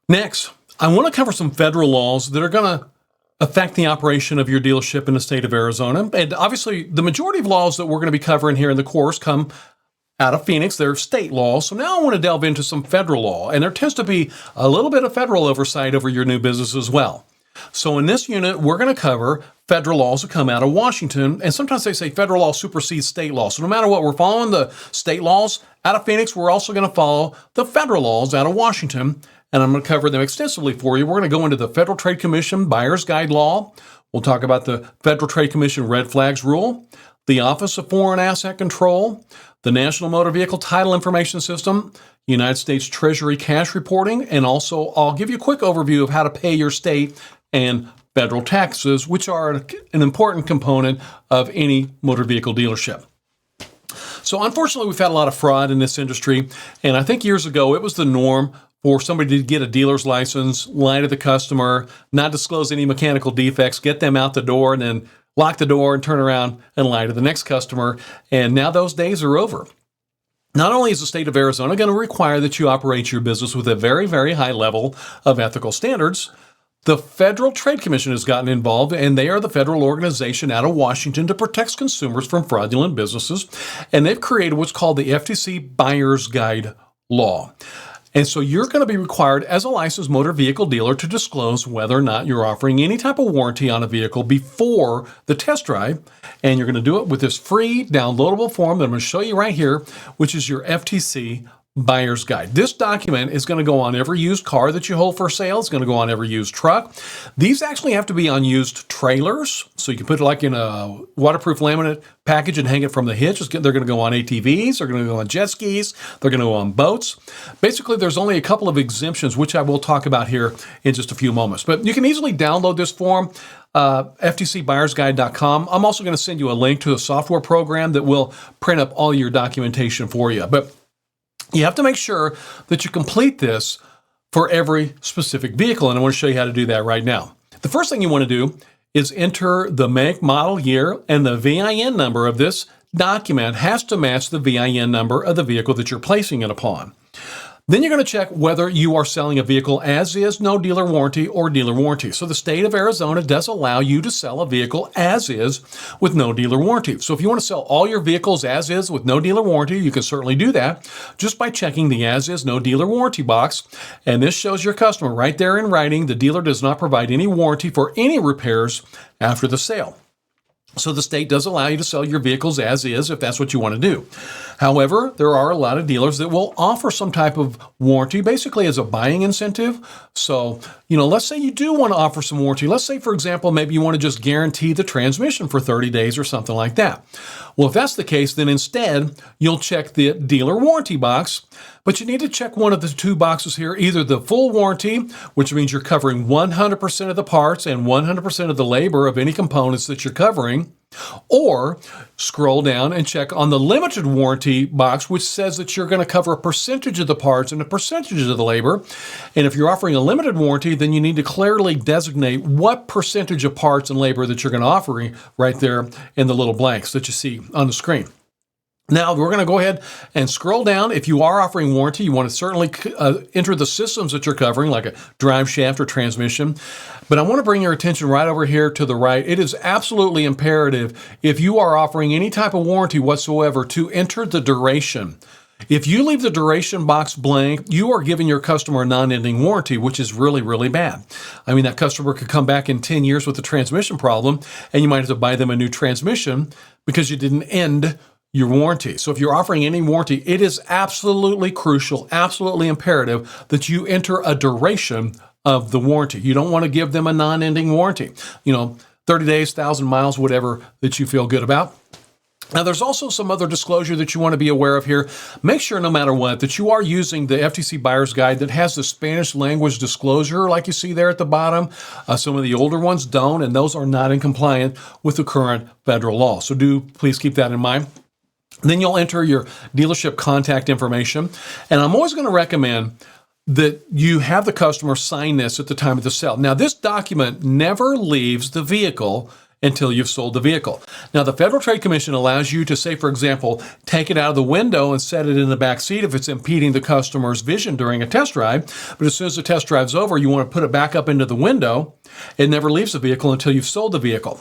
Next, I want to cover some federal laws that are going to affect the operation of your dealership in the state of Arizona. And obviously, the majority of laws that we're going to be covering here in the course come out of Phoenix. They're state laws. So now I want to delve into some federal law. And there tends to be a little bit of federal oversight over your new business as well. So in this unit, we're going to cover federal laws that come out of Washington. And sometimes they say federal law supersedes state law. So no matter what, we're following the state laws out of Phoenix. We're also going to follow the federal laws out of Washington. And I'm going to cover them extensively for you. We're going to go into the Federal Trade Commission Buyer's Guide Law. We'll talk about the Federal Trade Commission Red Flags Rule, the Office of Foreign Asset Control, the National Motor Vehicle Title Information System, United States Treasury Cash Reporting, and also I'll give you a quick overview of how to pay your state and federal taxes, which are an important component of any motor vehicle dealership. So unfortunately, we've had a lot of fraud in this industry, and I think years ago it was the norm for somebody to get a dealer's license, lie to the customer, not disclose any mechanical defects, get them out the door, and then lock the door and turn around and lie to the next customer. And now those days are over. Not only is the state of Arizona going to require that you operate your business with a very, very high level of ethical standards, the Federal Trade Commission has gotten involved, and they are the federal organization out of Washington to protect consumers from fraudulent businesses. And they've created what's called the FTC Buyer's Guide Law. And so you're going to be required as a licensed motor vehicle dealer to disclose whether or not you're offering any type of warranty on a vehicle before the test drive. And you're going to do it with this free downloadable form that I'm going to show you right here, which is your FTC Buyer's Guide. This document is going to go on every used car that you hold for sale. It's going to go on every used truck. These actually have to be on used trailers. So you can put it like in a waterproof laminate package and hang it from the hitch. They're going to go on ATVs. They're going to go on jet skis. They're going to go on boats. Basically, there's only a couple of exemptions, which I will talk about here in just a few moments. But you can easily download this form. FTCBuyersGuide.com. I'm also going to send you a link to a software program that will print up all your documentation for you. But you have to make sure that you complete this for every specific vehicle, and I want to show you how to do that right now. The first thing you want to do is enter the make, model, year, and the VIN number of this document has to match the VIN number of the vehicle that you're placing it upon. Then you're going to check whether you are selling a vehicle as is, no dealer warranty, or dealer warranty. So the state of Arizona does allow you to sell a vehicle as is with no dealer warranty. So if you want to sell all your vehicles as is with no dealer warranty, you can certainly do that just by checking the as is, no dealer warranty box. And this shows your customer right there in writing, the dealer does not provide any warranty for any repairs after the sale. So the state does allow you to sell your vehicles as is if that's what you want to do. However, there are a lot of dealers that will offer some type of warranty, basically as a buying incentive. So, let's say you do want to offer some warranty. Let's say, for example, maybe you want to just guarantee the transmission for 30 days or something like that. Well, if that's the case, then instead, you'll check the dealer warranty box, but you need to check one of the two boxes here, either the full warranty, which means you're covering 100% of the parts and 100% of the labor of any components that you're covering, or scroll down and check on the limited warranty box, which says that you're going to cover a percentage of the parts and a percentage of the labor. And if you're offering a limited warranty, then you need to clearly designate what percentage of parts and labor that you're going to offer right there in the little blanks that you see on the screen. Now, we're going to go ahead and scroll down. If you are offering warranty, you want to certainly enter the systems that you're covering, like a drive shaft or transmission. But I want to bring your attention right over here to the right. It is absolutely imperative, if you are offering any type of warranty whatsoever, to enter the duration. If you leave the duration box blank, you are giving your customer a non-ending warranty, which is really, really bad. I mean, that customer could come back in 10 years with a transmission problem, and you might have to buy them a new transmission because you didn't end your warranty. So if you're offering any warranty, it is absolutely crucial, absolutely imperative that you enter a duration of the warranty. You don't want to give them a non-ending warranty. 30 days, 1,000 miles, whatever that you feel good about. Now, there's also some other disclosure that you want to be aware of here. Make sure, no matter what, that you are using the FTC Buyer's Guide that has the Spanish language disclosure like you see there at the bottom. Some of the older ones don't, and those are not in compliance with the current federal law. So do please keep that in mind. Then you'll enter your dealership contact information. And I'm always going to recommend that you have the customer sign this at the time of the sale. Now, this document never leaves the vehicle until you've sold the vehicle. Now, the Federal Trade Commission allows you to, say, for example, take it out of the window and set it in the back seat if it's impeding the customer's vision during a test drive. But as soon as the test drive's over, you want to put it back up into the window. It never leaves the vehicle until you've sold the vehicle.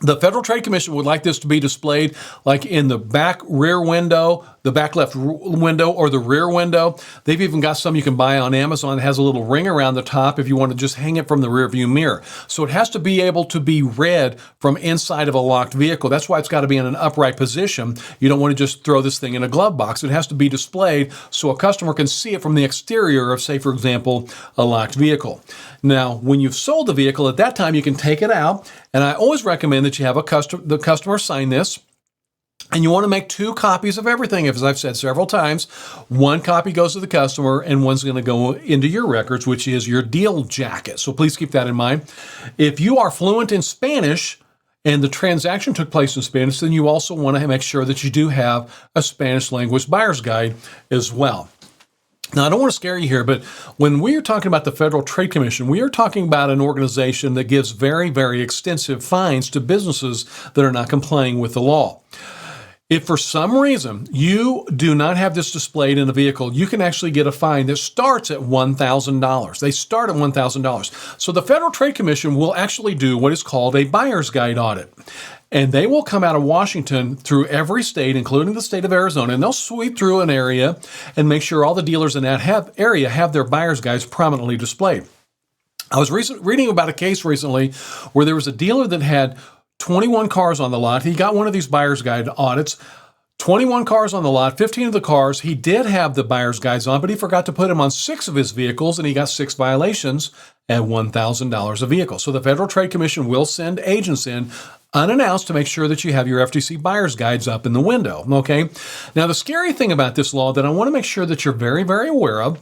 The Federal Trade Commission would like this to be displayed like in the back rear window, the back left window, or the rear window. They've even got some you can buy on Amazon. It has a little ring around the top if you want to just hang it from the rear view mirror. So it has to be able to be read from inside of a locked vehicle. That's why it's got to be in an upright position. You don't want to just throw this thing in a glove box. It has to be displayed so a customer can see it from the exterior of, say, for example, a locked vehicle. Now, when you've sold the vehicle, at that time you can take it out, and I always recommend that you have the customer sign this. And you want to make 2 copies of everything. As I've said several times, 1 copy goes to the customer and one's going to go into your records, which is your deal jacket. So please keep that in mind. If you are fluent in Spanish and the transaction took place in Spanish, then you also want to make sure that you do have a Spanish language buyer's guide as well. Now, I don't want to scare you here, but when we are talking about the Federal Trade Commission, we are talking about an organization that gives very, very extensive fines to businesses that are not complying with the law. If for some reason you do not have this displayed in a vehicle, you can actually get a fine that starts at $1,000. They start at $1,000. So the Federal Trade Commission will actually do what is called a buyer's guide audit. And they will come out of Washington through every state, including the state of Arizona, and they'll sweep through an area and make sure all the dealers in that area have their buyer's guides prominently displayed. I was reading about a case recently where there was a dealer that had 21 cars on the lot. He got one of these buyer's guide audits. 21 cars on the lot, 15 of the cars, he did have the buyer's guides on, but he forgot to put them on 6 of his vehicles, and he got 6 violations at $1,000 a vehicle. So the Federal Trade Commission will send agents in unannounced to make sure that you have your FTC buyer's guides up in the window, okay? Now, the scary thing about this law that I want to make sure that you're very, very aware of,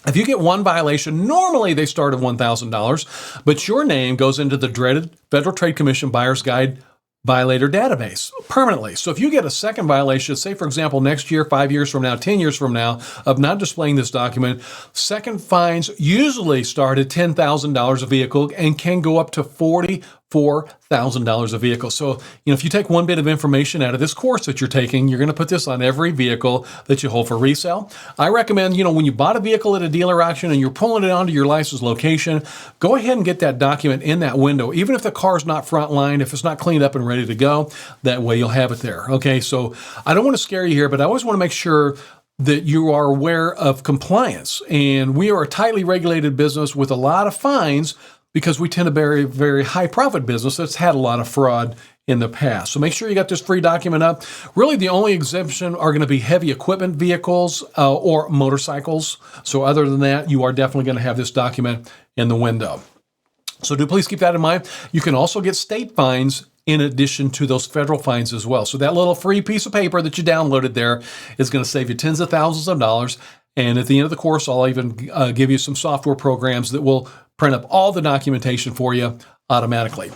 if you get 1 violation, normally they start at $1,000, but your name goes into the dreaded Federal Trade Commission Buyer's Guide violator database permanently. So if you get a second violation, say, for example, next year, 5 years from now, 10 years from now, of not displaying this document, second fines usually start at $10,000 a vehicle and can go up to $44,000 a vehicle. So, if you take one bit of information out of this course that you're taking, you're going to put this on every vehicle that you hold for resale. I recommend, when you bought a vehicle at a dealer auction and you're pulling it onto your licensed location, go ahead and get that document in that window, even if the car's not front lined, if it's not cleaned up and ready to go, that way you'll have it there. Okay, so I don't want to scare you here, but I always want to make sure that you are aware of compliance. And we are a tightly regulated business with a lot of fines because we tend to be a very, very high profit business that's had a lot of fraud in the past. So make sure you got this free document up. Really, the only exemption are going to be heavy equipment vehicles or motorcycles. So other than that, you are definitely going to have this document in the window. So do please keep that in mind. You can also get state fines in addition to those federal fines as well. So that little free piece of paper that you downloaded there is going to save you tens of thousands of dollars. And at the end of the course, I'll even give you some software programs that will print up all the documentation for you automatically.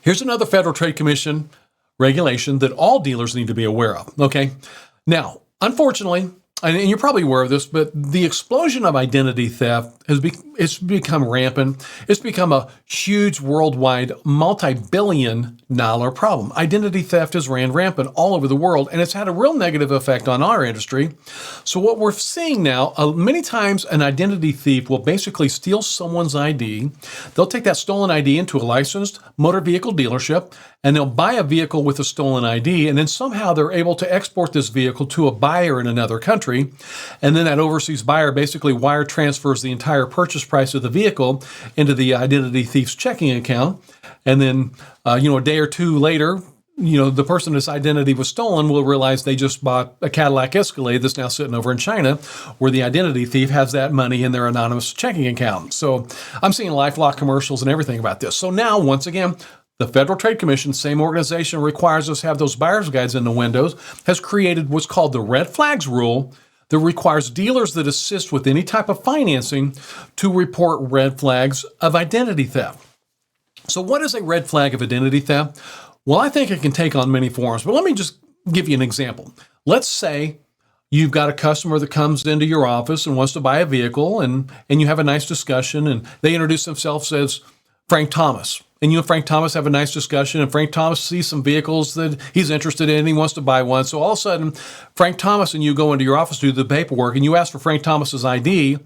Here's another Federal Trade Commission regulation that all dealers need to be aware of. Okay. Now, unfortunately, and you're probably aware of this, but the explosion of identity theft it's become rampant. It's become a huge worldwide multi-billion-dollar problem. Identity theft has ran rampant all over the world, and it's had a real negative effect on our industry. So what we're seeing now, many times an identity thief will basically steal someone's ID. They'll take that stolen ID into a licensed motor vehicle dealership, and they'll buy a vehicle with a stolen ID, and then somehow they're able to export this vehicle to a buyer in another country, and then that overseas buyer basically wire transfers the entire purchase price of the vehicle into the identity thief's checking account, and then a day or two later, the person whose identity was stolen will realize they just bought a Cadillac Escalade that's now sitting over in China, where the identity thief has that money in their anonymous checking account. So I'm seeing LifeLock commercials and everything about this. So now, once again, the Federal Trade Commission, same organization, requires us to have those buyer's guides in the windows, has created what's called the red flags rule that requires dealers that assist with any type of financing to report red flags of identity theft. So what is a red flag of identity theft? Well, I think it can take on many forms, but let me just give you an example. Let's say you've got a customer that comes into your office and wants to buy a vehicle, and you have a nice discussion, and they introduce themselves as Frank Thomas. and you and Frank Thomas have a nice discussion, and Frank Thomas sees some vehicles that he's interested in, and he wants to buy one. So all of a sudden, Frank Thomas and you go into your office to do the paperwork, and you ask for Frank Thomas's ID,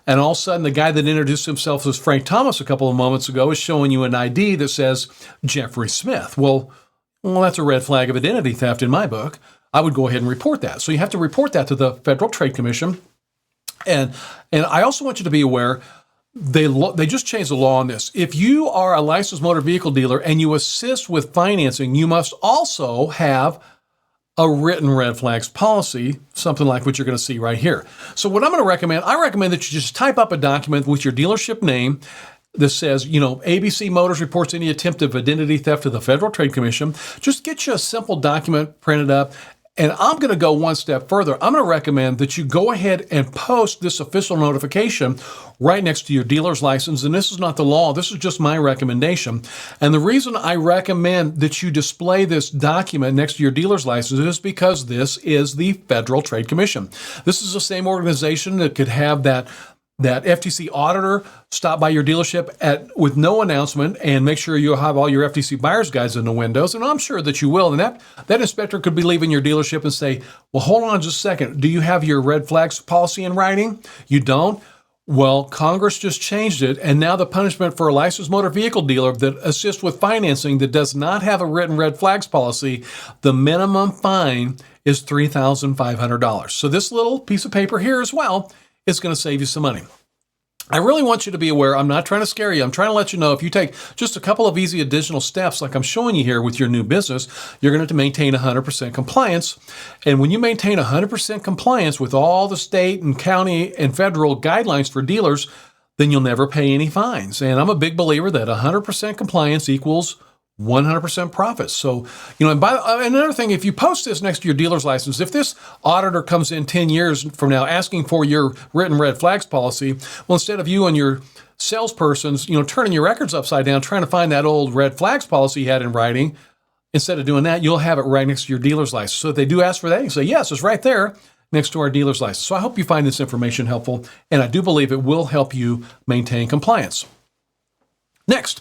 and all of a sudden, the guy that introduced himself as Frank Thomas a couple of moments ago is showing you an ID that says Jeffrey Smith. Well, that's a red flag of identity theft in my book. I would go ahead and report that. So you have to report that to the Federal Trade Commission. And I also want you to be aware, they just changed the law on this. If you are a licensed motor vehicle dealer and you assist with financing, you must also have a written red flags policy, something like what you're going to see right here. So what I'm going to recommend, I recommend that you just type up a document with your dealership name that says, ABC Motors reports any attempt of identity theft to the Federal Trade Commission. Just get you a simple document printed up. And I'm going to go one step further. I'm going to recommend that you go ahead and post this official notification right next to your dealer's license. And this is not the law. This is just my recommendation. And the reason I recommend that you display this document next to your dealer's license is because this is the Federal Trade Commission. This is the same organization that could have that FTC auditor stop by your dealership with no announcement and make sure you have all your FTC buyer's guides in the windows, and I'm sure that you will. And that inspector could be leaving your dealership and say, well, hold on just a second. Do you have your red flags policy in writing? You don't? Well, Congress just changed it, and now the punishment for a licensed motor vehicle dealer that assists with financing that does not have a written red flags policy, the minimum fine is $3,500. So this little piece of paper here as well, it's going to save you some money. I really want you to be aware, I'm not trying to scare you. I'm trying to let you know if you take just a couple of easy additional steps like I'm showing you here with your new business, you're going to maintain 100% compliance. And when you maintain 100% compliance with all the state and county and federal guidelines for dealers, then you'll never pay any fines. And I'm a big believer that 100% compliance equals 100% profits. So, and another thing, if you post this next to your dealer's license, if this auditor comes in 10 years from now asking for your written red flags policy, well, instead of you and your salespersons, turning your records upside down, trying to find that old red flags policy you had in writing, instead of doing that, you'll have it right next to your dealer's license. So if they do ask for that, you say, yes, it's right there next to our dealer's license. So I hope you find this information helpful, and I do believe it will help you maintain compliance. Next,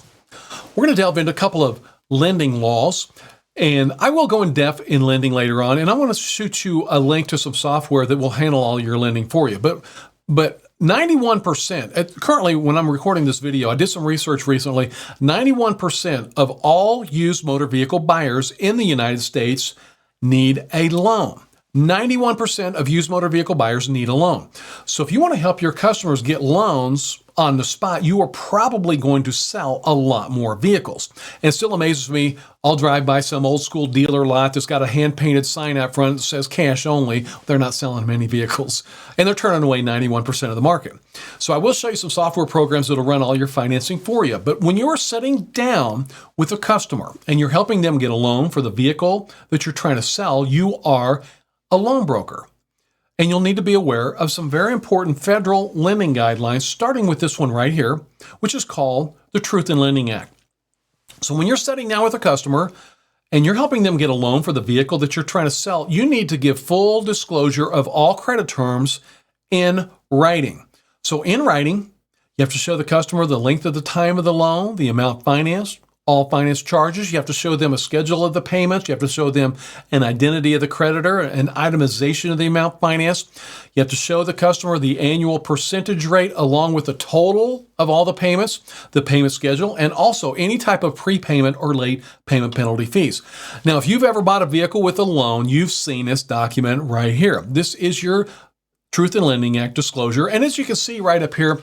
we're going to delve into a couple of lending laws, and I will go in depth in lending later on, and I want to shoot you a link to some software that will handle all your lending for you. But 91%, currently when I'm recording this video, I did some research recently, 91% of all used motor vehicle buyers in the United States need a loan. 91% of used motor vehicle buyers need a loan. So if you want to help your customers get loans on the spot, you are probably going to sell a lot more vehicles. And it still amazes me, I'll drive by some old school dealer lot that's got a hand-painted sign out front that says cash only. They're not selling many vehicles, and they're turning away 91% of the market. So I will show you some software programs that'll run all your financing for you. But when you're sitting down with a customer and you're helping them get a loan for the vehicle that you're trying to sell, you are a loan broker. And you'll need to be aware of some very important federal lending guidelines, starting with this one right here, which is called the Truth in Lending Act. So when you're sitting down with a customer and you're helping them get a loan for the vehicle that you're trying to sell, you need to give full disclosure of all credit terms in writing. So in writing, you have to show the customer the length of the time of the loan, the amount financed, all finance charges. You have to show them a schedule of the payments. You have to show them an identity of the creditor, an itemization of the amount financed. You have to show the customer the annual percentage rate along with the total of all the payments, the payment schedule, and also any type of prepayment or late payment penalty fees. Now, if you've ever bought a vehicle with a loan, you've seen this document right here. This is your Truth in Lending Act disclosure. And as you can see right up here,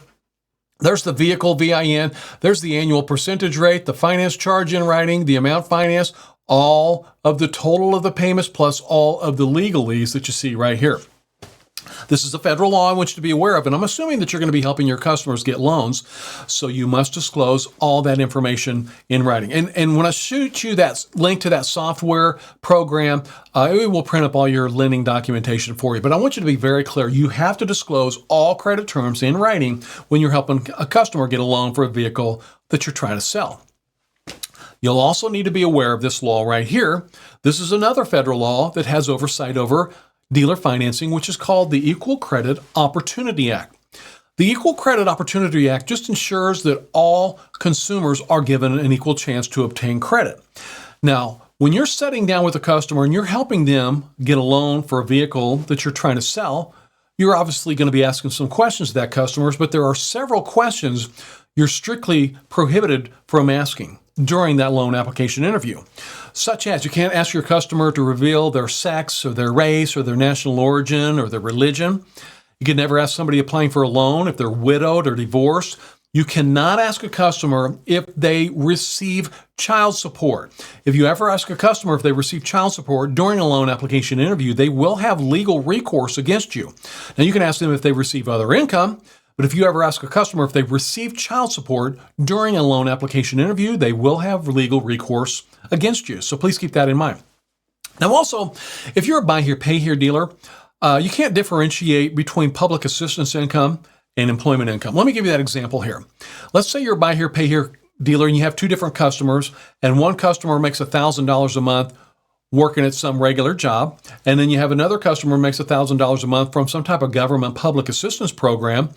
there's the vehicle VIN, there's the annual percentage rate, the finance charge in writing, the amount financed, all of the total of the payments plus all of the legalese that you see right here. This is a federal law I want you to be aware of, and I'm assuming that you're going to be helping your customers get loans, so you must disclose all that information in writing. And when I shoot you that link to that software program, it will print up all your lending documentation for you. But I want you to be very clear. You have to disclose all credit terms in writing when you're helping a customer get a loan for a vehicle that you're trying to sell. You'll also need to be aware of this law right here. This is another federal law that has oversight over dealer financing, which is called the Equal Credit Opportunity Act. The Equal Credit Opportunity Act just ensures that all consumers are given an equal chance to obtain credit. Now, when you're sitting down with a customer and you're helping them get a loan for a vehicle that you're trying to sell, you're obviously going to be asking some questions to that customer, but there are several questions you're strictly prohibited from asking during that loan application interview, such as you can't ask your customer to reveal their sex or their race or their national origin or their religion. You can never ask somebody applying for a loan if they're widowed or divorced. You cannot ask a customer if they receive child support. If you ever ask a customer if they receive child support during a loan application interview, they will have legal recourse against you. Now, you can ask them if they receive other income, but if you ever ask a customer if they receive child support during a loan application interview, they will have legal recourse against you. So please keep that in mind. Now, also, if you're a buy here, pay here dealer, you can't differentiate between public assistance income and employment income. Let me give you that example here. Let's say you're a buy here, pay here dealer and you have two different customers, and one customer makes $1,000 a month working at some regular job, and then you have another customer who makes $1,000 a month from some type of government public assistance program.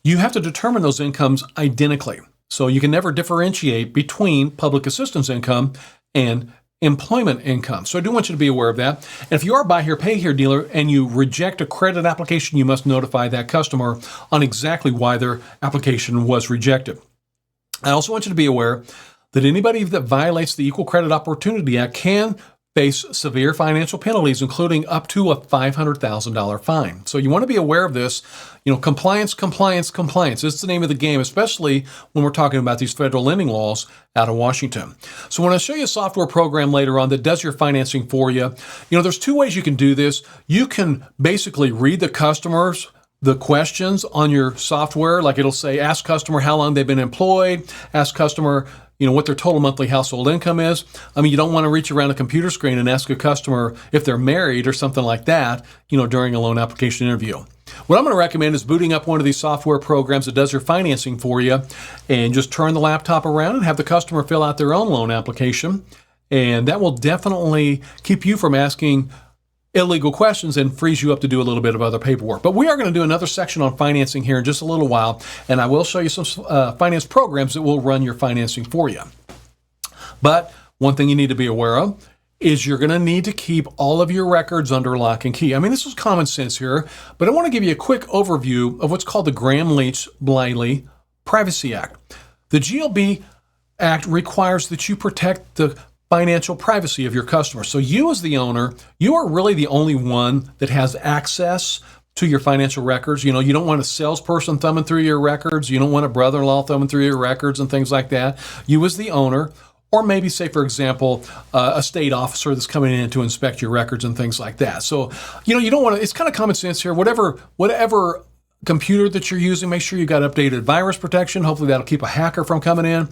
You have to determine those incomes identically. So you can never differentiate between public assistance income and employment income. So I do want you to be aware of that. And if you are a buy here, pay here dealer and you reject a credit application, you must notify that customer on exactly why their application was rejected. I also want you to be aware that anybody that violates the Equal Credit Opportunity Act can face severe financial penalties, including up to a $500,000 fine. So you want to be aware of this. Compliance. It's the name of the game, especially when we're talking about these federal lending laws out of Washington. So when I show you a software program later on that does your financing for you, there's two ways you can do this. You can basically read the questions on your software, like it'll say, ask customer how long they've been employed, ask customer what their total monthly household income is. You don't want to reach around a computer screen and ask a customer if they're married or something like that, during a loan application interview. What I'm going to recommend is booting up one of these software programs that does your financing for you and just turn the laptop around and have the customer fill out their own loan application. And that will definitely keep you from asking illegal questions and frees you up to do a little bit of other paperwork. But we are going to do another section on financing here in just a little while, and I will show you some finance programs that will run your financing for you. But one thing you need to be aware of is you're going to need to keep all of your records under lock and key. This is common sense here, but I want to give you a quick overview of what's called the Gramm-Leach-Bliley Privacy Act. The GLB Act requires that you protect the financial privacy of your customer. So you as the owner, you are really the only one that has access to your financial records. You don't want a salesperson thumbing through your records. You don't want a brother-in-law thumbing through your records and things like that. You as the owner, or maybe say, for example, a state officer that's coming in to inspect your records and things like that. So, you don't want to, it's kind of common sense here. Whatever computer that you're using, make sure you got updated virus protection. Hopefully that'll keep a hacker from coming in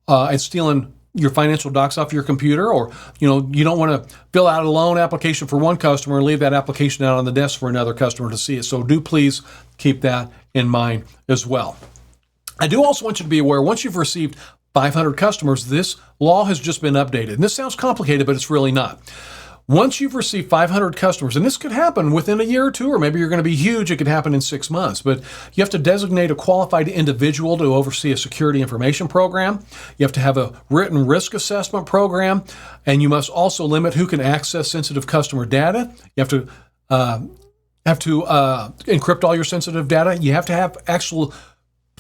and stealing your financial docs off your computer. Or, you don't want to fill out a loan application for one customer and leave that application out on the desk for another customer to see it. So do please keep that in mind as well. I do also want you to be aware, once you've received 500 customers, this law has just been updated. And this sounds complicated, but it's really not. Once you've received 500 customers, and this could happen within a year or two, or maybe you're going to be huge, it could happen in 6 months, but you have to designate a qualified individual to oversee a security information program. You have to have a written risk assessment program, and you must also limit who can access sensitive customer data. You have to encrypt all your sensitive data. You have to have actual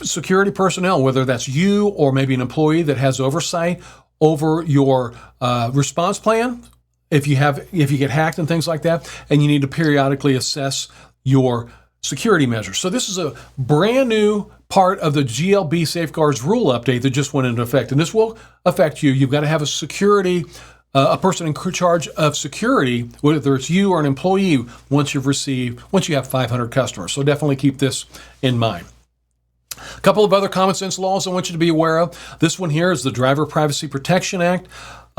security personnel, whether that's you or maybe an employee that has oversight over your response plan if you get hacked and things like that, and you need to periodically assess your security measures. So this is a brand new part of the GLB Safeguards rule update that just went into effect, and this will affect you. You've got to have a person in charge of security, whether it's you or an employee, once you have 500 customers. So definitely keep this in mind. A couple of other common sense laws I want you to be aware of. This one here is the Driver Privacy Protection Act.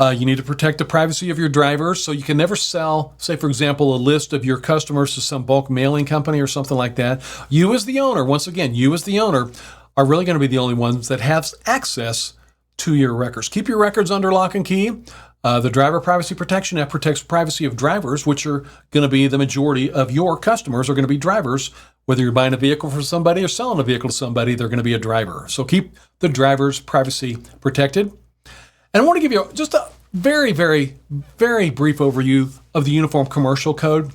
You need to protect the privacy of your drivers, so you can never sell, say, for example, a list of your customers to some bulk mailing company or something like that. You as the owner, once again, are really going to be the only ones that have access to your records. Keep your records under lock and key. The Driver Privacy Protection Act protects privacy of drivers, which are going to be the majority of your customers are going to be drivers Whether you're buying a vehicle for somebody or selling a vehicle to somebody, they're going to be a driver. So keep the driver's privacy protected. And I want to give you just a very, very, very brief overview of the Uniform Commercial Code.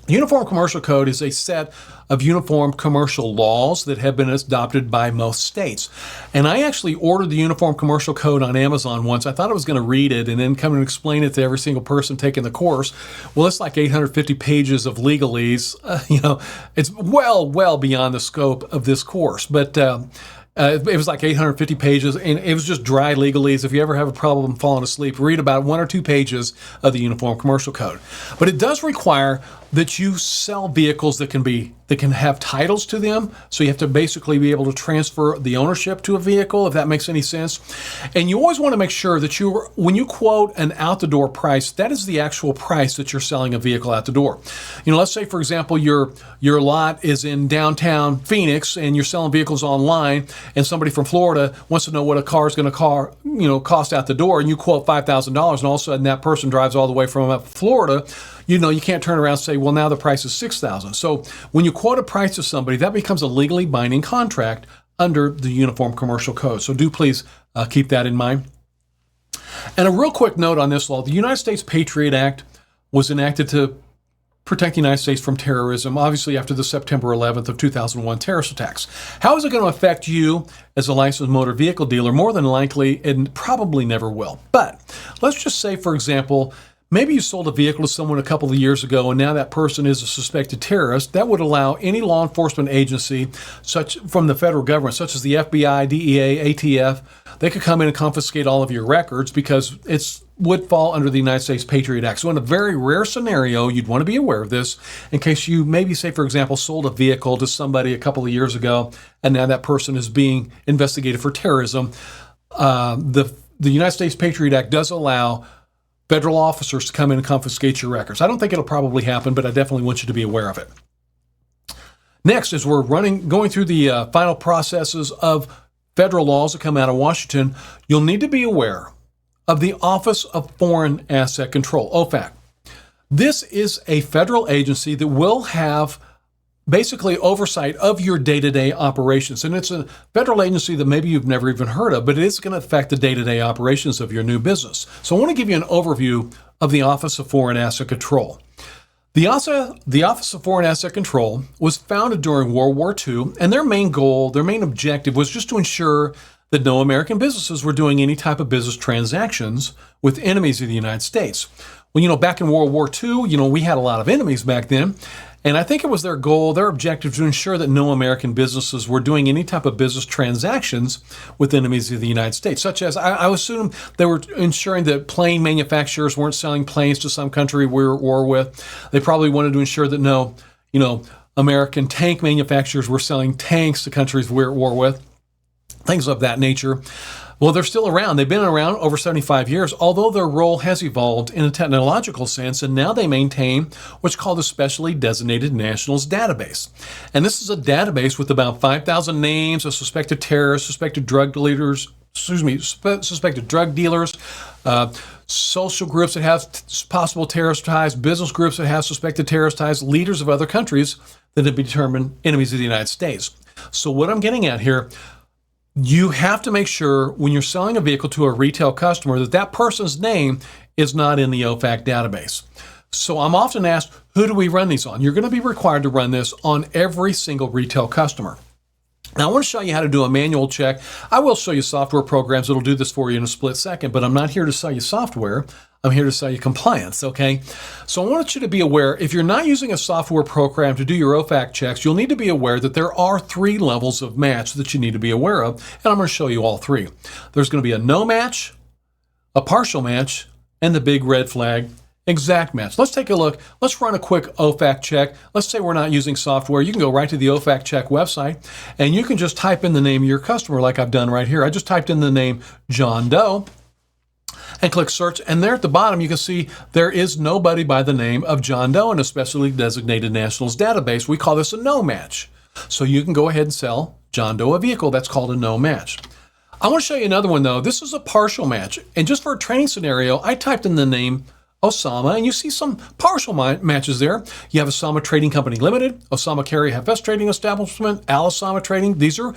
The Uniform Commercial Code is a set of uniform commercial laws that have been adopted by most states. And I actually ordered the Uniform Commercial Code on Amazon once. I thought I was going to read it and then come and explain it to every single person taking the course. Well, it's like 850 pages of legalese. It's well beyond the scope of this course. But it was like 850 pages, and it was just dry legalese. If you ever have a problem falling asleep, read about 1 or 2 pages of the Uniform Commercial Code. But it does require that you sell vehicles that can have titles to them. So you have to basically be able to transfer the ownership to a vehicle, if that makes any sense. And you always want to make sure that when you quote an out-the-door price, that is the actual price that you're selling a vehicle out the door. Let's say, for example, your lot is in downtown Phoenix and you're selling vehicles online, and somebody from Florida wants to know what a car is going to cost out the door, and you quote $5,000, and all of a sudden that person drives all the way from Florida. You can't turn around and say, well, now the price is $6,000. So when you quote a price to somebody, that becomes a legally binding contract under the Uniform Commercial Code. So do please keep that in mind. And a real quick note on this law: the United States Patriot Act was enacted to protect the United States from terrorism, obviously after the September 11th of 2001 terrorist attacks. How is it going to affect you as a licensed motor vehicle dealer? More than likely, and probably never will. But let's just say, for example, maybe you sold a vehicle to someone a couple of years ago, and now that person is a suspected terrorist. That would allow any law enforcement agency, from the federal government, such as the FBI, DEA, ATF, they could come in and confiscate all of your records because it would fall under the United States Patriot Act. So in a very rare scenario, you'd want to be aware of this in case you maybe, say, for example, sold a vehicle to somebody a couple of years ago, and now that person is being investigated for terrorism. The United States Patriot Act does allow federal officers to come in and confiscate your records. I don't think it'll probably happen, but I definitely want you to be aware of it. Next, as we're going through the final processes of federal laws that come out of Washington, you'll need to be aware of the Office of Foreign Asset Control, OFAC. This is a federal agency that will have basically oversight of your day-to-day operations. And it's a federal agency that maybe you've never even heard of, but it is going to affect the day-to-day operations of your new business. So I want to give you an overview of the Office of Foreign Asset Control. The Office of Foreign Asset Control was founded during World War II, and their main goal, their main objective was just to ensure that no American businesses were doing any type of business transactions with enemies of the United States. Well, back in World War II, we had a lot of enemies back then. And I think it was their goal, their objective, to ensure that no American businesses were doing any type of business transactions with enemies of the United States, such as, I assume they were ensuring that plane manufacturers weren't selling planes to some country we were at war with. They probably wanted to ensure that no, American tank manufacturers were selling tanks to countries we were at war with, things of that nature. Well, they're still around. They've been around over 75 years, although their role has evolved in a technological sense, and now they maintain what's called a Specially Designated Nationals database. And this is a database with about 5,000 names of suspected terrorists, suspected drug dealers, social groups that have possible terrorist ties, business groups that have suspected terrorist ties, leaders of other countries that have been determined enemies of the United States. So what I'm getting at here, you have to make sure when you're selling a vehicle to a retail customer that person's name is not in the OFAC database. So I'm often asked, who do we run these on? You're going to be required to run this on every single retail customer. Now, I want to show you how to do a manual check. I will show you software programs that will do this for you in a split second, but I'm not here to sell you software. I'm here to sell you compliance, okay? So I want you to be aware, if you're not using a software program to do your OFAC checks, you'll need to be aware that there are 3 levels of match that you need to be aware of, and I'm going to show you all 3. There's going to be a no match, a partial match, and the big red flag exact match. Let's take a look. Let's run a quick OFAC check. Let's say we're not using software. You can go right to the OFAC check website, and you can just type in the name of your customer like I've done right here. I just typed in the name John Doe and click search, and there at the bottom you can see there is nobody by the name of John Doe in a Specially Designated Nationals database. We call this a no match. So you can go ahead and sell John Doe a vehicle. That's called a no match. I want to show you another one though. This is a partial match, and just for a training scenario, I typed in the name Osama, and you see some partial matches there. You have Osama Trading Company Limited, Osama Carry FS Trading Establishment, Al Osama Trading. These are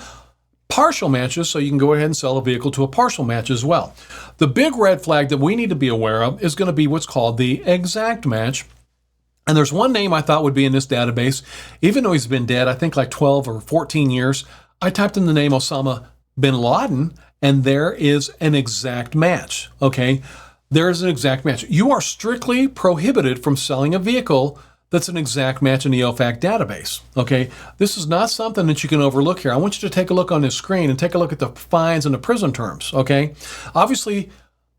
partial matches, so you can go ahead and sell a vehicle to a partial match as well. The big red flag that we need to be aware of is going to be what's called the exact match. And there's one name I thought would be in this database, even though he's been dead, I think like 12 or 14 years. I typed in the name Osama bin Laden, and there is an exact match, okay? There is an exact match. You are strictly prohibited from selling a vehicle that's an exact match in the OFAC database, okay? This is not something that you can overlook here. I want you to take a look on this screen and take a look at the fines and the prison terms, okay? Obviously,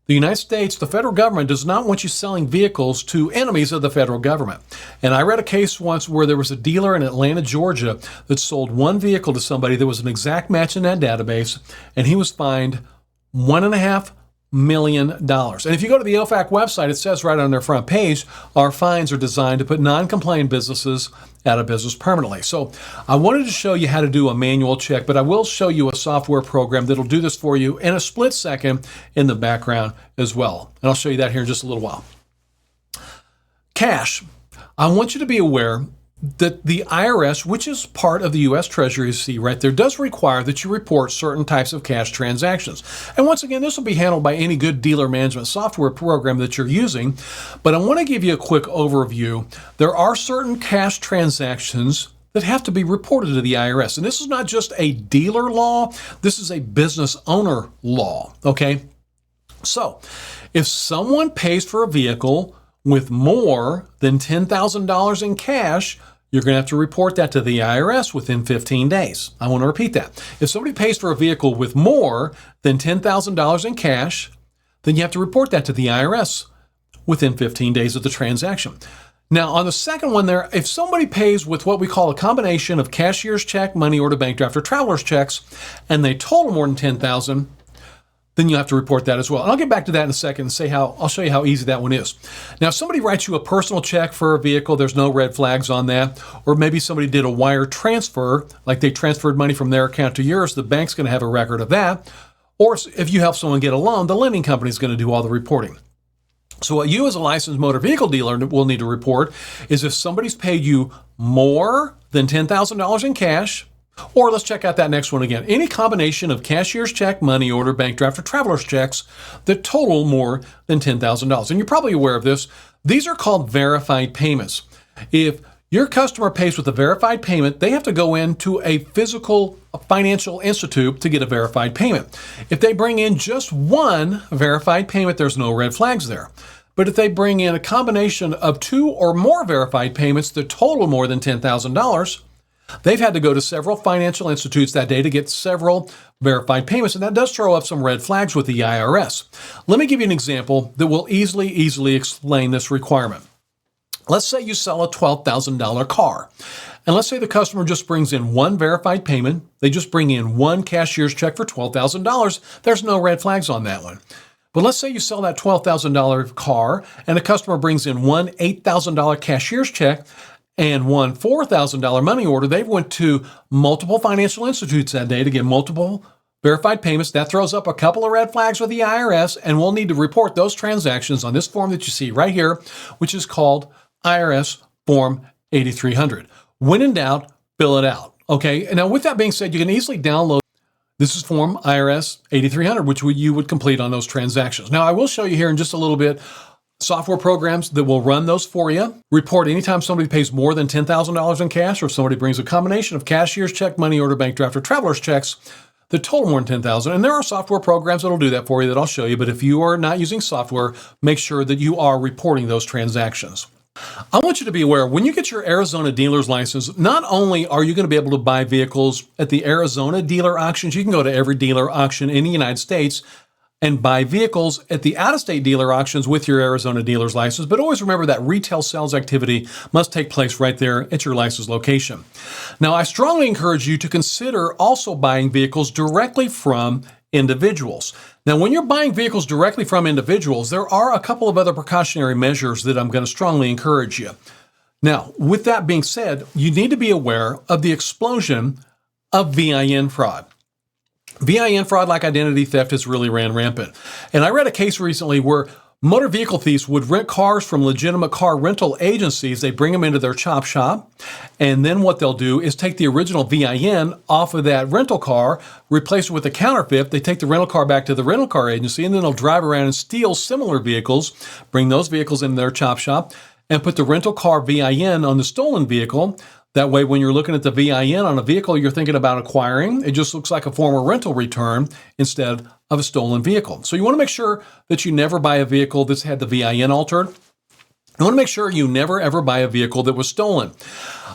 the United States, the federal government, does not want you selling vehicles to enemies of the federal government. And I read a case once where there was a dealer in Atlanta, Georgia, that sold one vehicle to somebody that was an exact match in that database, and he was fined $1.5 million. And if you go to the OFAC website, it says right on their front page, our fines are designed to put non-compliant businesses out of business permanently. So I wanted to show you how to do a manual check, but I will show you a software program that'll do this for you in a split second in the background as well. And I'll show you that here in just a little while. Cash. I want you to be aware that the IRS, which is part of the U.S. Treasury, you see right there, does require that you report certain types of cash transactions. And once again, this will be handled by any good dealer management software program that you're using. But I want to give you a quick overview. There are certain cash transactions that have to be reported to the IRS. And this is not just a dealer law, this is a business owner law, okay? So, if someone pays for a vehicle with more than $10,000 in cash, you're going to have to report that to the IRS within 15 days. I want to repeat that. If somebody pays for a vehicle with more than $10,000 in cash, then you have to report that to the IRS within 15 days of the transaction. Now, on the second one there, if somebody pays with what we call a combination of cashier's check, money order, bank draft, or traveler's checks, and they total more than $10,000, then you have to report that as well. And I'll get back to that in a second and I'll show you how easy that one is. Now, if somebody writes you a personal check for a vehicle, there's no red flags on that. Or maybe somebody did a wire transfer, like they transferred money from their account to yours, the bank's going to have a record of that. Or if you help someone get a loan, the lending company is going to do all the reporting. So what you as a licensed motor vehicle dealer will need to report is if somebody's paid you more than $10,000 in cash, or let's check out that next one again. Any combination of cashier's check, money order, bank draft, or traveler's checks that total more than $10,000. And you're probably aware of this. These are called verified payments. If your customer pays with a verified payment, they have to go into a physical financial institute to get a verified payment. If they bring in just one verified payment, there's no red flags there. But if they bring in a combination of two or more verified payments that total more than $10,000, they've had to go to several financial institutes that day to get several verified payments, and that does throw up some red flags with the IRS. Let me give you an example that will easily explain this requirement. Let's say you sell a $12,000 car, and let's say the customer just brings in one verified payment. They just bring in one cashier's check for $12,000. There's no red flags on that one. But let's say you sell that $12,000 car, and the customer brings in one $8,000 cashier's check and one $4,000 money order. They went to multiple financial institutes that day to get multiple verified payments. That throws up a couple of red flags with the IRS, and we'll need to report those transactions on this form that you see right here, which is called IRS Form 8300. When in doubt, fill it out. Okay, and now with that being said, you can easily download. This is Form IRS 8300, which you would complete on those transactions. Now, I will show you here in just a little bit software programs that will run those for you. Report anytime somebody pays more than $10,000 in cash, or if somebody brings a combination of cashier's check, money order, bank draft, or traveler's checks that total more than $10,000. And there are software programs that will do that for you that I'll show you. But if you are not using software, make sure that you are reporting those transactions. I want you to be aware, when you get your Arizona dealer's license, not only are you going to be able to buy vehicles at the Arizona dealer auctions, you can go to every dealer auction in the United States and buy vehicles at the out-of-state dealer auctions with your Arizona dealer's license. But always remember that retail sales activity must take place right there at your license location. Now, I strongly encourage you to consider also buying vehicles directly from individuals. Now, when you're buying vehicles directly from individuals, there are a couple of other precautionary measures that I'm going to strongly encourage you. Now, with that being said, you need to be aware of the explosion of VIN fraud. VIN fraud, like identity theft, has really ran rampant. And I read a case recently where Motor vehicle thieves would rent cars from legitimate car rental agencies. They bring them into their chop shop, and then what they'll do is take the original VIN off of that rental car, replace it with a counterfeit. They take the rental car back to the rental car agency, and then they'll drive around and steal similar vehicles, bring those vehicles into their chop shop, and put the rental car VIN on the stolen vehicle. That way, when you're looking at the VIN on a vehicle you're thinking about acquiring, it just looks like a former rental return instead of a stolen vehicle. So you want to make sure that you never buy a vehicle that's had the VIN altered. You want to make sure you never, ever buy a vehicle that was stolen.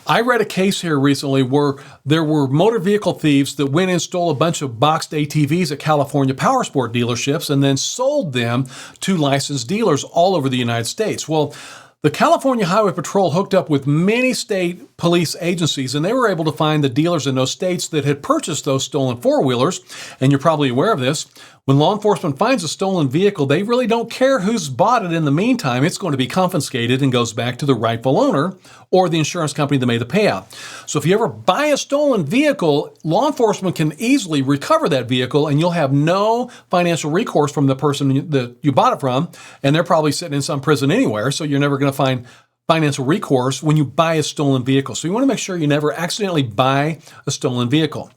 I read a case here recently where there were motor vehicle thieves that went and stole a bunch of boxed ATVs at California powersport dealerships and then sold them to licensed dealers all over the United States. Well, the California Highway Patrol hooked up with many state police agencies, and they were able to find the dealers in those states that had purchased those stolen four-wheelers. And you're probably aware of this. When law enforcement finds a stolen vehicle, they really don't care who's bought it in the meantime. It's going to be confiscated and goes back to the rightful owner or the insurance company that made the payout. So if you ever buy a stolen vehicle, law enforcement can easily recover that vehicle, and you'll have no financial recourse from the person that you bought it from, and they're probably sitting in some prison anywhere, so you're never going to find financial recourse when you buy a stolen vehicle. So you want to make sure you never accidentally buy a stolen vehicle.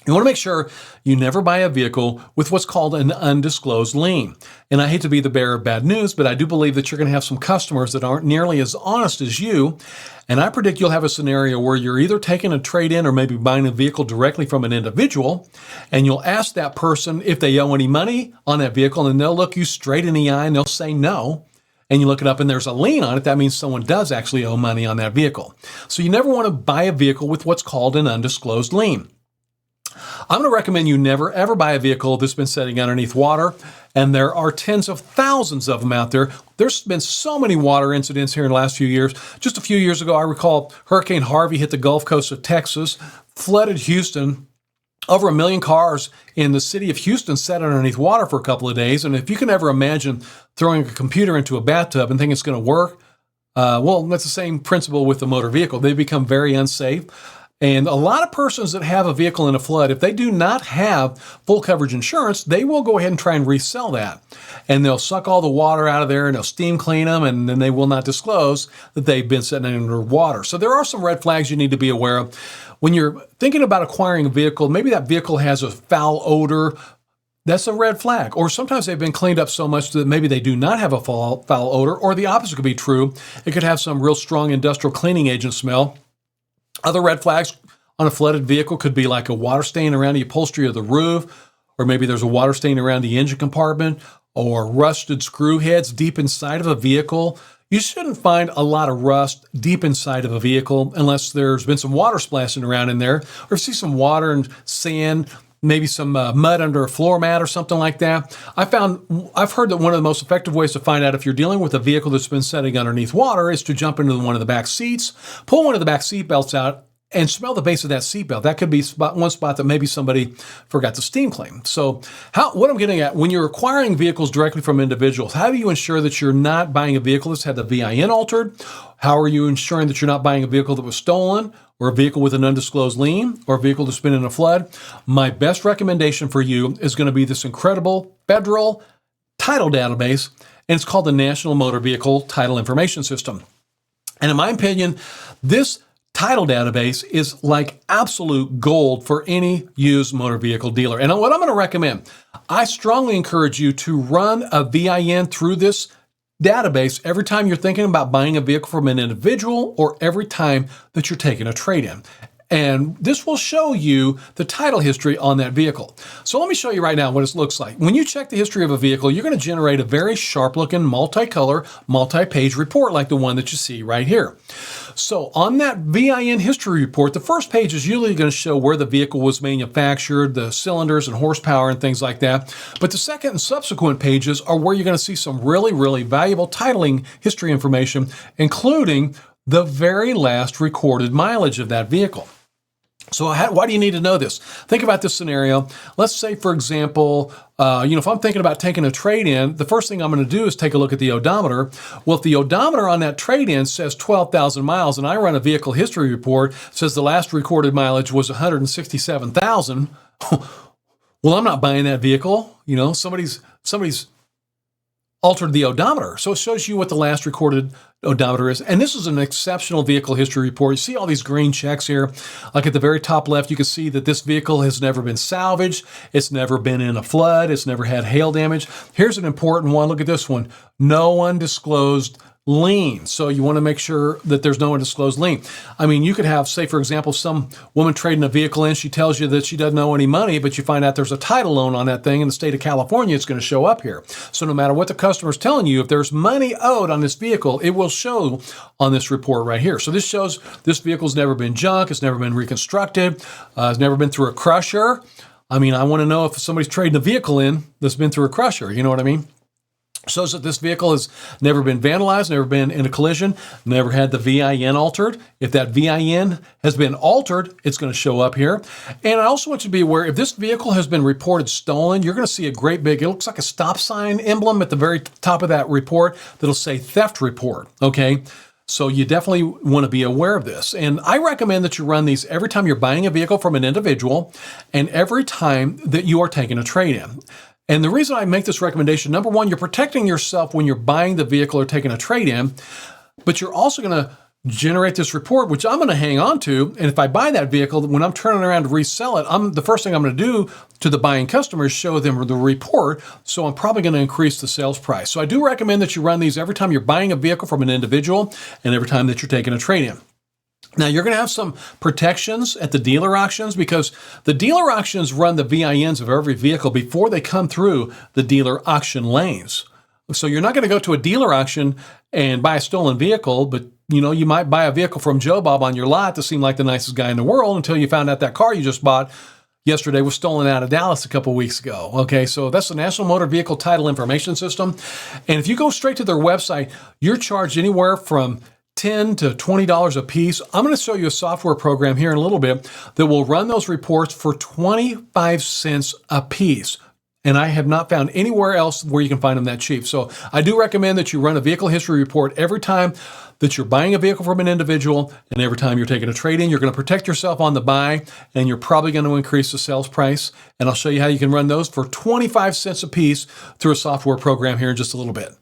You want to make sure you never buy a vehicle with what's called an undisclosed lien. And I hate to be the bearer of bad news, but I do believe that you're going to have some customers that aren't nearly as honest as you. And I predict you'll have a scenario where you're either taking a trade-in or maybe buying a vehicle directly from an individual, and you'll ask that person if they owe any money on that vehicle, and they'll look you straight in the eye and they'll say no. And you look it up and there's a lien on it. That means someone does actually owe money on that vehicle. So you never want to buy a vehicle with what's called an undisclosed lien. I'm going to recommend you never, ever buy a vehicle that's been sitting underneath water, and there are tens of thousands of them out there. There's been so many water incidents here in the last few years. Just a few years ago, I recall Hurricane Harvey hit the Gulf Coast of Texas, flooded Houston. Over 1 million cars in the city of Houston sat underneath water for a couple of days, and if you can ever imagine throwing a computer into a bathtub and thinking it's going to work, well, that's the same principle with the motor vehicle. They become very unsafe. And a lot of persons that have a vehicle in a flood, if they do not have full coverage insurance, they will go ahead and try and resell that. And they'll suck all the water out of there and they'll steam clean them, and then they will not disclose that they've been sitting underwater. So there are some red flags you need to be aware of. When you're thinking about acquiring a vehicle, maybe that vehicle has a foul odor. That's a red flag. Or sometimes they've been cleaned up so much that maybe they do not have a foul odor, or the opposite could be true. It could have some real strong industrial cleaning agent smell. Other red flags on a flooded vehicle could be like a water stain around the upholstery of the roof, or maybe there's a water stain around the engine compartment, or rusted screw heads deep inside of a vehicle. You shouldn't find a lot of rust deep inside of a vehicle unless there's been some water splashing around in there, or see some water and sand, maybe some mud under a floor mat or something like that. I've heard that one of the most effective ways to find out if you're dealing with a vehicle that's been sitting underneath water is to jump into one of the back seats, pull one of the back seat belts out, and smell the base of that seatbelt. That could be one spot that maybe somebody forgot to steam clean. So what I'm getting at, when you're acquiring vehicles directly from individuals, how do you ensure that you're not buying a vehicle that's had the VIN altered? How are you ensuring that you're not buying a vehicle that was stolen, or a vehicle with an undisclosed lien, or a vehicle that's been in a flood? My best recommendation for you is going to be this incredible federal title database, and it's called the National Motor Vehicle Title Information System. And in my opinion, this title database is like absolute gold for any used motor vehicle dealer. And what I'm going to recommend, I strongly encourage you to run a VIN through this database every time you're thinking about buying a vehicle from an individual, or every time that you're taking a trade-in. And this will show you the title history on that vehicle. So let me show you right now what it looks like. When you check the history of a vehicle, you're going to generate a very sharp-looking, multicolor, multi-page report like the one that you see right here. So on that VIN history report, the first page is usually going to show where the vehicle was manufactured, the cylinders and horsepower and things like that. But the second and subsequent pages are where you're going to see some really, really valuable titling history information, including the very last recorded mileage of that vehicle. So why do you need to know this? Think about this scenario. Let's say, for example, if I'm thinking about taking a trade-in, the first thing I'm going to do is take a look at the odometer. Well, if the odometer on that trade-in says 12,000 miles, and I run a vehicle history report, says the last recorded mileage was 167,000, well, I'm not buying that vehicle. Somebody's altered the odometer. So it shows you what the last recorded odometer is. And this is an exceptional vehicle history report. You see all these green checks here. Like at the very top left, you can see that this vehicle has never been salvaged. It's never been in a flood. It's never had hail damage. Here's an important one. Look at this one. No undisclosed lien. So you want to make sure that there's no undisclosed lien. I mean, you could have, say, for example, some woman trading a vehicle in, she tells you that she doesn't owe any money, but you find out there's a title loan on that thing in the state of California, it's going to show up here. So no matter what the customer's telling you, if there's money owed on this vehicle, it will show on this report right here. So this shows this vehicle's never been junk, it's never been reconstructed, it's never been through a crusher. I mean, I want to know if somebody's trading a vehicle in that's been through a crusher, you know what I mean? Shows that this vehicle has never been vandalized, never been in a collision, never had the VIN altered. If that VIN has been altered, it's going to show up here. And I also want you to be aware, if this vehicle has been reported stolen, you're going to see a great big, it looks like a stop sign emblem at the very top of that report that'll say theft report, okay? So you definitely want to be aware of this. And I recommend that you run these every time you're buying a vehicle from an individual and every time that you are taking a trade-in. And the reason I make this recommendation, number one, you're protecting yourself when you're buying the vehicle or taking a trade-in, but you're also going to generate this report, which I'm going to hang on to. And if I buy that vehicle, when I'm turning around to resell it, the first thing I'm going to do to the buying customer is show them the report. So I'm probably going to increase the sales price. So I do recommend that you run these every time you're buying a vehicle from an individual and every time that you're taking a trade-in. Now, you're going to have some protections at the dealer auctions because the dealer auctions run the VINs of every vehicle before they come through the dealer auction lanes. So you're not going to go to a dealer auction and buy a stolen vehicle, but you might buy a vehicle from Joe Bob on your lot to seem like the nicest guy in the world until you found out that car you just bought yesterday was stolen out of Dallas a couple weeks ago. Okay, so that's the National Motor Vehicle Title Information System. And if you go straight to their website, you're charged anywhere from $10 to $20 a piece. I'm going to show you a software program here in a little bit that will run those reports for 25 cents a piece. And I have not found anywhere else where you can find them that cheap. So I do recommend that you run a vehicle history report every time that you're buying a vehicle from an individual and every time you're taking a trade-in. You're going to protect yourself on the buy and you're probably going to increase the sales price. And I'll show you how you can run those for 25 cents a piece through a software program here in just a little bit.